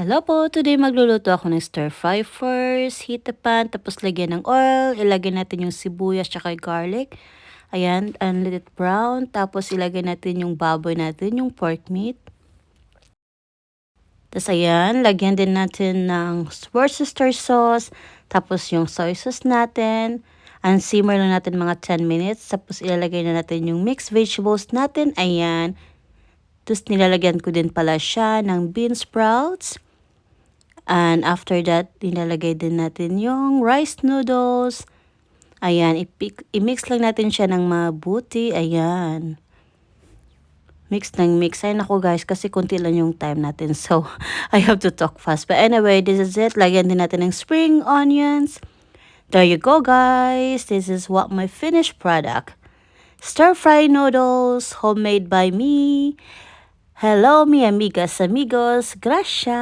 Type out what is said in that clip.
Hello po! Today magluluto ako ng stir fry. First, heat the pan, tapos lagyan ng oil. Ilagay natin yung sibuyas tsaka garlic. Ayan, and let it brown. Tapos ilagay natin yung baboy natin, yung pork meat. Tapos ayan, lagyan din natin ng Worcester sauce. Tapos yung soy sauce natin. And simmer lang natin mga 10 minutes. Tapos ilalagay na natin yung mixed vegetables natin. Ayan. Tapos nilalagyan ko din pala siya ng bean sprouts. And after that, nilalagay din natin yung rice noodles. Ayan, i-mix lang natin siya ng mabuti. Ayan. Mix ng mix. Ay naku guys, kasi konti lang yung time natin. So, I have to talk fast. But anyway, this is it. Lagyan din natin ng spring onions. There you go guys. This is what my finished product. Stir-fry noodles, homemade by me. Hello, mi amigas, amigos. Gracias.